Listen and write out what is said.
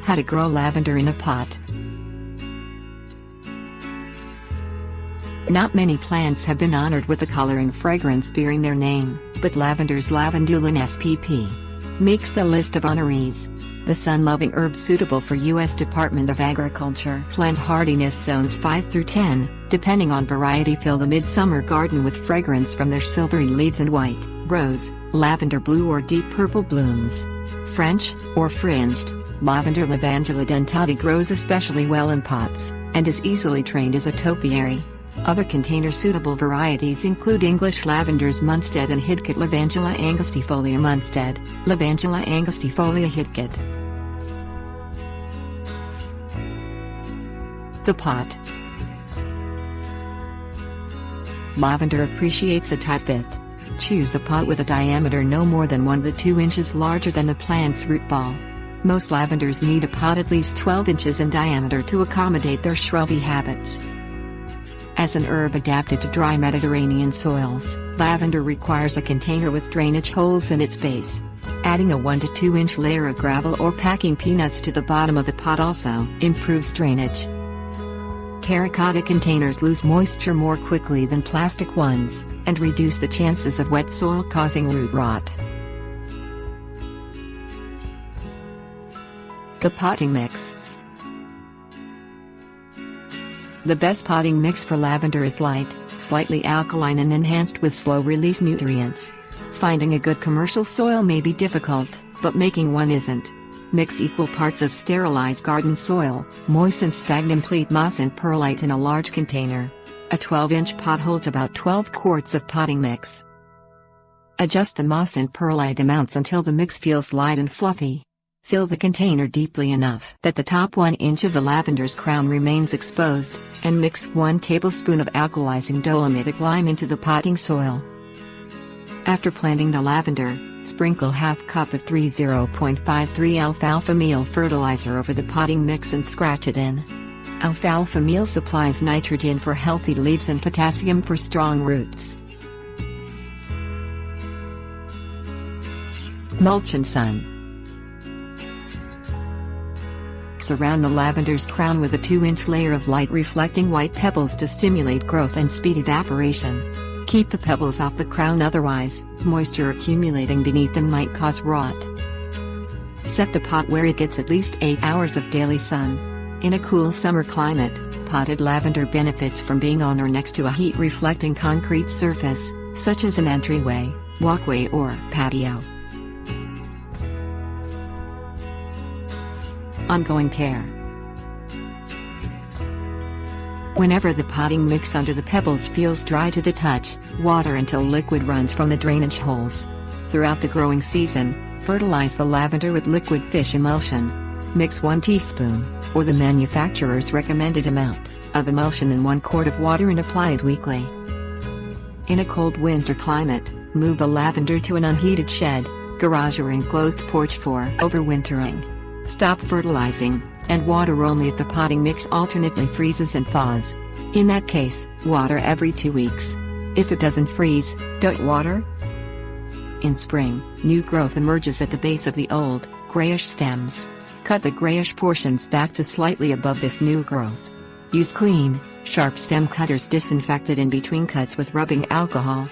How to grow lavender in a pot. Not many plants have been honored with the color and fragrance bearing their name, but lavender's Lavendula spp. makes the list of honorees. The sun-loving herb suitable for U.S. Department of Agriculture plant hardiness zones 5 through 10, depending on variety. Fill the midsummer garden with fragrance from their silvery leaves and white, rose, lavender blue or deep purple blooms. French, or fringed, lavender Lavendula dentata grows especially well in pots, and is easily trained as a topiary. Other container-suitable varieties include English lavenders Munstead and Hidcote, Lavendula angustifolia Munstead, Lavendula angustifolia Hidcote. The pot. Lavender appreciates a tight fit. Choose a pot with a diameter no more than 1 to 2 inches larger than the plant's root ball. Most lavenders need a pot at least 12 inches in diameter to accommodate their shrubby habits. As an herb adapted to dry Mediterranean soils, lavender requires a container with drainage holes in its base. Adding a 1 to 2 inch layer of gravel or packing peanuts to the bottom of the pot also improves drainage. Terracotta containers lose moisture more quickly than plastic ones, and reduce the chances of wet soil causing root rot. The potting mix. The best potting mix for lavender is light, slightly alkaline and enhanced with slow-release nutrients. Finding a good commercial soil may be difficult, but making one isn't. Mix equal parts of sterilized garden soil, moistened sphagnum peat moss and perlite in a large container. A 12-inch pot holds about 12 quarts of potting mix. Adjust the moss and perlite amounts until the mix feels light and fluffy. Fill the container deeply enough that the top 1 inch of the lavender's crown remains exposed, and mix 1 tablespoon of alkalizing dolomitic lime into the potting soil. After planting the lavender, sprinkle ½ cup of 30.53 alfalfa meal fertilizer over the potting mix and scratch it in. Alfalfa meal supplies nitrogen for healthy leaves and potassium for strong roots. Mulch and Sun. Surround the lavender's crown with a 2-inch layer of light reflecting white pebbles to stimulate growth and speed evaporation. Keep the pebbles off the crown, otherwise, moisture accumulating beneath them might cause rot. Set the pot where it gets at least 8 hours of daily sun. In a cool summer climate, potted lavender benefits from being on or next to a heat-reflecting concrete surface, such as an entryway, walkway or patio. Ongoing care. Whenever the potting mix under the pebbles feels dry to the touch, water until liquid runs from the drainage holes. Throughout the growing season, fertilize the lavender with liquid fish emulsion. Mix 1 teaspoon, or the manufacturer's recommended amount, of emulsion in 1 quart of water and apply it weekly. In a cold winter climate, move the lavender to an unheated shed, garage or enclosed porch for overwintering. Stop fertilizing, and water only if the potting mix alternately freezes and thaws. In that case, water every 2 weeks. If it doesn't freeze, don't water. In spring, new growth emerges at the base of the old, grayish stems. Cut the grayish portions back to slightly above this new growth. Use clean, sharp stem cutters disinfected in between cuts with rubbing alcohol,